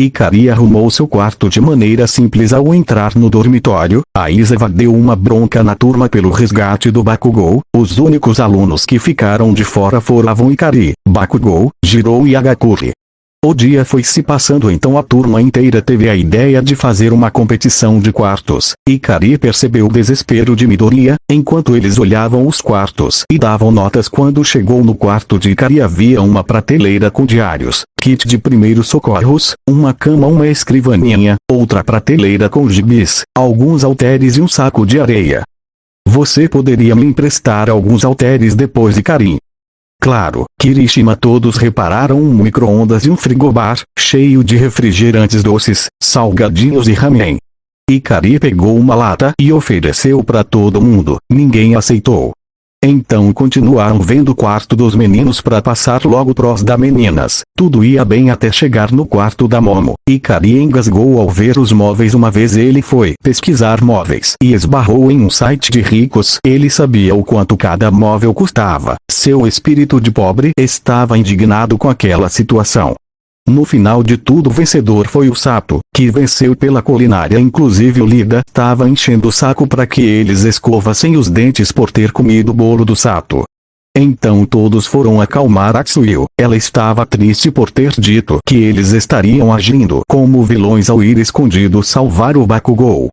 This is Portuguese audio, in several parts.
Ikari arrumou seu quarto de maneira simples ao entrar no dormitório. Aizawa deu uma bronca na turma pelo resgate do Bakugou. Os únicos alunos que ficaram de fora foram Ikari, Bakugou, Jirou e Hagakure. O dia foi se passando, então a turma inteira teve a ideia de fazer uma competição de quartos. Ikari percebeu o desespero de Midoriya, enquanto eles olhavam os quartos e davam notas. Quando chegou no quarto de Ikari havia uma prateleira com diários, kit de primeiros socorros, uma cama, uma escrivaninha, outra prateleira com gibis, alguns halteres e um saco de areia. Você poderia me emprestar alguns halteres depois, Ikari? Claro, Kirishima. Todos repararam um micro-ondas e um frigobar, cheio de refrigerantes doces, salgadinhos e ramen. Ikari pegou uma lata e ofereceu para todo mundo. Ninguém aceitou. Então continuaram vendo o quarto dos meninos para passar logo pros da meninas. Tudo ia bem até chegar no quarto da Momo. Ikari engasgou ao ver os móveis. Uma vez ele foi pesquisar móveis e esbarrou em um site de ricos. Ele sabia o quanto cada móvel custava. Seu espírito de pobre estava indignado com aquela situação. No final de tudo, o vencedor foi o Sato, que venceu pela culinária. Inclusive o Lida estava enchendo o saco para que eles escovassem os dentes por ter comido o bolo do Sato. Então todos foram acalmar Atsuyo. Ela estava triste por ter dito que eles estariam agindo como vilões ao ir escondido salvar o Bakugou.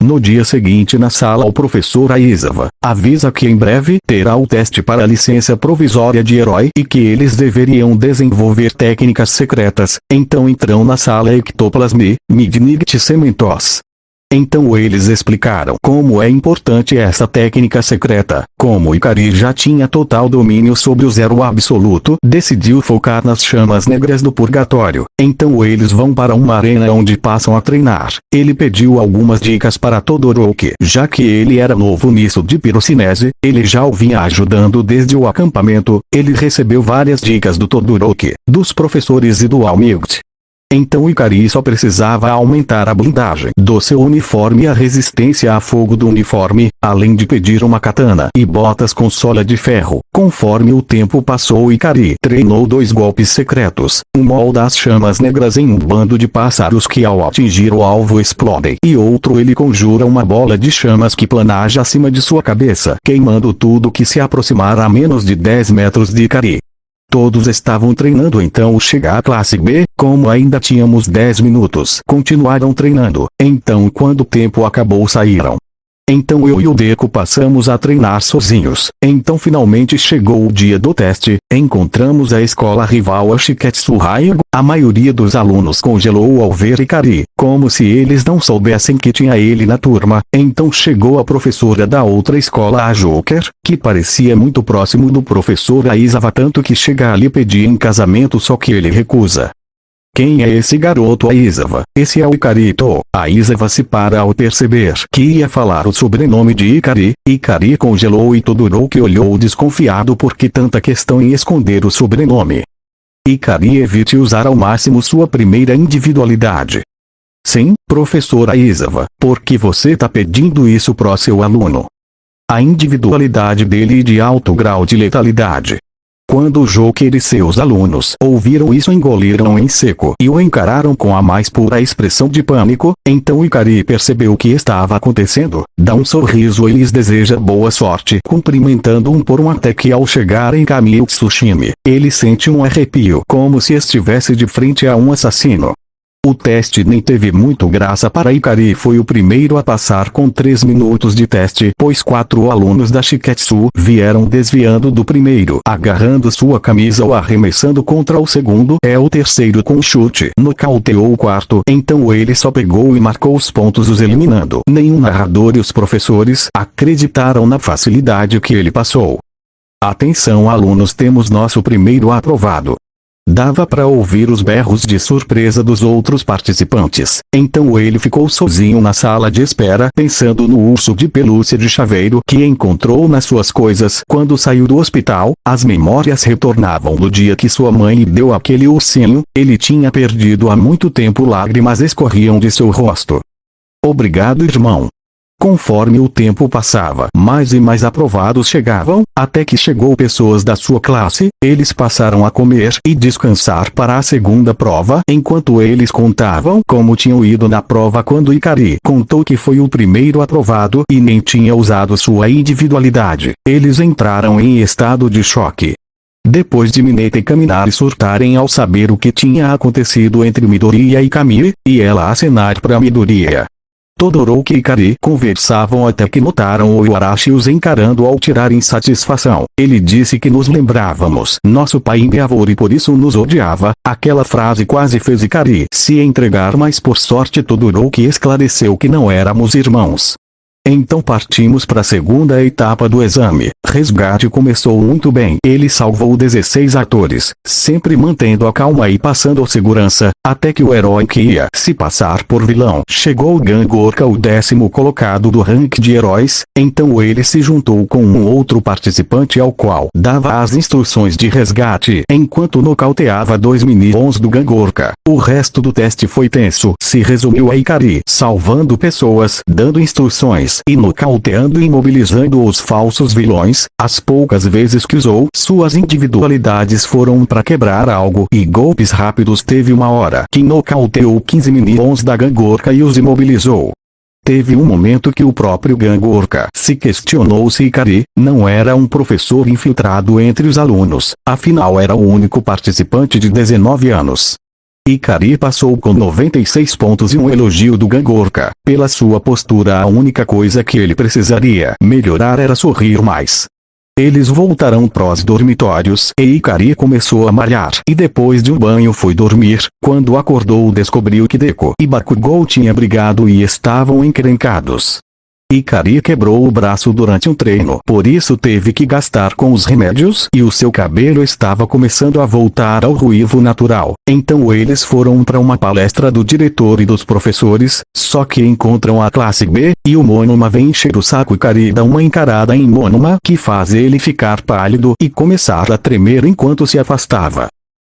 No dia seguinte, na sala, o professor Aizawa avisa que em breve terá o teste para a licença provisória de herói e que eles deveriam desenvolver técnicas secretas. Então entram na sala Ectoplasme, Midnight Cementos. Então eles explicaram como é importante essa técnica secreta. Como Ikari já tinha total domínio sobre o zero absoluto, decidiu focar nas chamas negras do purgatório. Então eles vão para uma arena onde passam a treinar. Ele pediu algumas dicas para Todoroki. Já que ele era novo nisso de pirocinese, ele já o vinha ajudando desde o acampamento. Ele recebeu várias dicas do Todoroki, dos professores e do Almighty. Então Ikari só precisava aumentar a blindagem do seu uniforme e a resistência a fogo do uniforme, além de pedir uma katana e botas com sola de ferro. Conforme o tempo passou, Ikari treinou 2 golpes secretos. Um molda as chamas negras em um bando de pássaros que ao atingir o alvo explodem. E outro ele conjura uma bola de chamas que planeja acima de sua cabeça, queimando tudo que se aproximar a menos de 10 metros de Ikari. Todos estavam treinando. Então chega a classe B, como ainda tínhamos 10 minutos. Continuaram treinando. Então quando o tempo acabou saíram. Então eu e o Deku passamos a treinar sozinhos. Então finalmente chegou o dia do teste. Encontramos a escola rival, a Shiketsu Raigo. A maioria dos alunos congelou ao ver Ikari, como se eles não soubessem que tinha ele na turma. Então chegou a professora da outra escola, a Joker, que parecia muito próximo do professor Aizawa, tanto que chega ali pedir em casamento, só que ele recusa. Quem é esse garoto, Aizawa? Esse é o Ikarito. Aizawa se para ao perceber que ia falar o sobrenome de Ikari. Ikari congelou e Todoroki olhou desconfiado. Por que tanta questão em esconder o sobrenome? Ikari, evite usar ao máximo sua primeira individualidade. Sim, professor Aizawa, por que você tá pedindo isso pro seu aluno? A individualidade dele é de alto grau de letalidade. Quando o Joker e seus alunos ouviram isso, engoliram em seco e o encararam com a mais pura expressão de pânico. Então Ikari percebeu o que estava acontecendo, dá um sorriso e lhes deseja boa sorte, cumprimentando um por um, até que ao chegar em Kami Tsushima, ele sente um arrepio, como se estivesse de frente a um assassino. O teste nem teve muito graça para Ikari. Foi o primeiro a passar com 3 minutos de teste, pois 4 alunos da Shiketsu vieram desviando do primeiro, agarrando sua camisa ou arremessando contra o segundo. É o terceiro com chute, nocauteou o quarto. Então ele só pegou e marcou os pontos, os eliminando. Nenhum narrador e os professores acreditaram na facilidade que ele passou. Atenção alunos, temos nosso primeiro aprovado. Dava para ouvir os berros de surpresa dos outros participantes. Então ele ficou sozinho na sala de espera, pensando no urso de pelúcia de chaveiro que encontrou nas suas coisas. Quando saiu do hospital, as memórias retornavam do dia que sua mãe lhe deu aquele ursinho. Ele tinha perdido há muito tempo. Lágrimas escorriam de seu rosto. Obrigado, irmão. Conforme o tempo passava, mais e mais aprovados chegavam, até que chegou pessoas da sua classe, eles passaram a comer e descansar para a segunda prova. Enquanto eles contavam como tinham ido na prova, quando Ikari contou que foi o primeiro aprovado e nem tinha usado sua individualidade, eles entraram em estado de choque. Depois de Mineta caminar e surtarem ao saber o que tinha acontecido entre Midoriya e Kami, e ela acenar para Midoriya, Todoroki e Ikari conversavam até que notaram o Iwarashi os encarando ao tirar insatisfação. Ele disse que nos lembrávamos nosso pai Endeavor e por isso nos odiava. Aquela frase quase fez Ikari se entregar, mas por sorte Todoroki esclareceu que não éramos irmãos. Então partimos para a segunda etapa do exame. Resgate começou muito bem. Ele salvou 16 atores, sempre mantendo a calma e passando segurança, até que o herói que ia se passar por vilão chegou. Gangorka, o 10º colocado do ranking de heróis, então ele se juntou com um outro participante ao qual dava as instruções de resgate, enquanto nocauteava 2 mini-bons do Gangorka. O resto do teste foi tenso, se resumiu a Ikari salvando pessoas, dando instruções e nocauteando e imobilizando os falsos vilões. As poucas vezes que usou suas individualidades foram para quebrar algo e golpes rápidos. Teve uma hora que nocauteou 15 mini-bons da Gangorka e os imobilizou. Teve um momento que o próprio Gangorka se questionou se Ikari não era um professor infiltrado entre os alunos, afinal era o único participante de 19 anos. Ikari passou com 96 pontos e um elogio do Gangorka pela sua postura. A única coisa que ele precisaria melhorar era sorrir mais. Eles voltaram pros dormitórios e Ikari começou a malhar e depois de um banho foi dormir. Quando acordou descobriu que Deku e Bakugou tinham brigado e estavam encrencados. Ikari quebrou o braço durante um treino, por isso teve que gastar com os remédios e o seu cabelo estava começando a voltar ao ruivo natural. Então eles foram para uma palestra do diretor e dos professores, só que encontram a classe B, e o Monoma vem encher o saco. Ikari dá uma encarada em Monoma que faz ele ficar pálido e começar a tremer enquanto se afastava.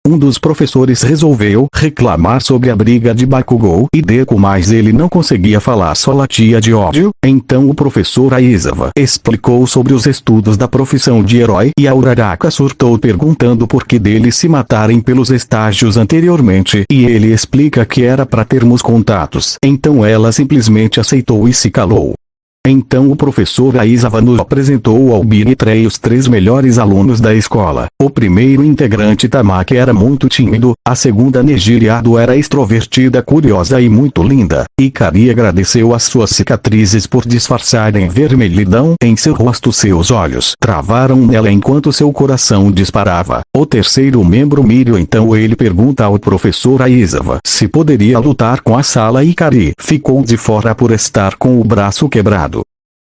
Um dos professores resolveu reclamar sobre a briga de Bakugou e Deku, mas ele não conseguia falar, só latia de ódio. Então o professor Aizawa explicou sobre os estudos da profissão de herói e a Uraraka surtou perguntando por que deles se matarem pelos estágios anteriormente, e ele explica que era para termos contatos. Então ela simplesmente aceitou e se calou. Então o professor Aizawa nos apresentou ao Binitrei os 3 melhores alunos da escola. O primeiro integrante, Tamaki, era muito tímido, a segunda, Nejire Ado, era extrovertida, curiosa e muito linda. Ikari agradeceu as suas cicatrizes por disfarçarem vermelhidão em seu rosto. Seus olhos travaram nela enquanto seu coração disparava. O terceiro membro, Mirio, então ele pergunta ao professor Aizawa se poderia lutar com a sala. Ikari ficou de fora por estar com o braço quebrado.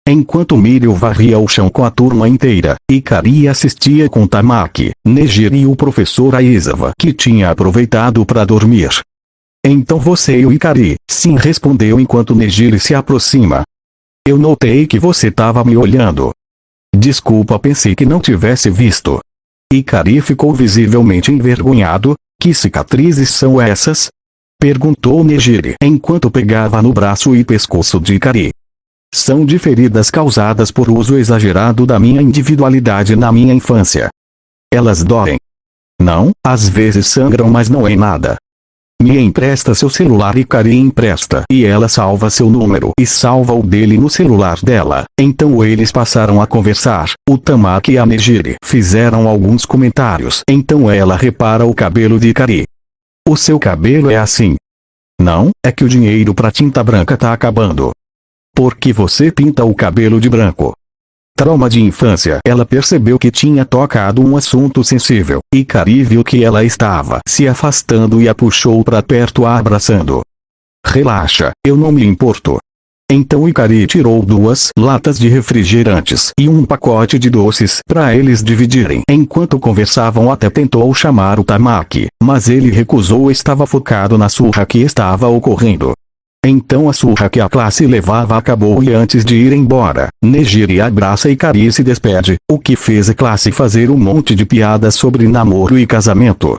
Enquanto Mirio varria o chão com a turma inteira, Ikari assistia com Tamaki, Nejire e o professor Aizawa, que tinha aproveitado para dormir. Então você e o Ikari? Sim, respondeu enquanto Nejire se aproxima. Eu notei que você estava me olhando. Desculpa, pensei que não tivesse visto. Ikari ficou visivelmente envergonhado. Que cicatrizes são essas? Perguntou Nejire enquanto pegava no braço e pescoço de Ikari. São de feridas causadas por uso exagerado da minha individualidade na minha infância. Elas doem. Não, às vezes sangram, mas não é nada. Me empresta seu celular. Ikari empresta e ela salva seu número e salva o dele no celular dela. Então eles passaram a conversar. O Tamaki e a Nejire fizeram alguns comentários. Então ela repara o cabelo de Ikari. O seu cabelo é assim? Não, é que o dinheiro pra tinta branca tá acabando. Por que você pinta o cabelo de branco? Trauma de infância. Ela percebeu que tinha tocado um assunto sensível. Ikari viu que ela estava se afastando e a puxou para perto, a abraçando. Relaxa, eu não me importo. Então Ikari tirou 2 latas de refrigerantes e um pacote de doces para eles dividirem. Enquanto conversavam, até tentou chamar o Tamaki, mas ele recusou, estava focado na surra que estava ocorrendo. Então a surra que a classe levava acabou e antes de ir embora, Nejire abraça Ikari e se despede, o que fez a classe fazer um monte de piadas sobre namoro e casamento.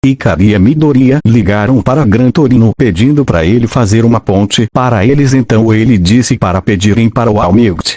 Ikari e Midoriya ligaram para Gran Torino pedindo para ele fazer uma ponte para eles, então ele disse para pedirem para o All Might.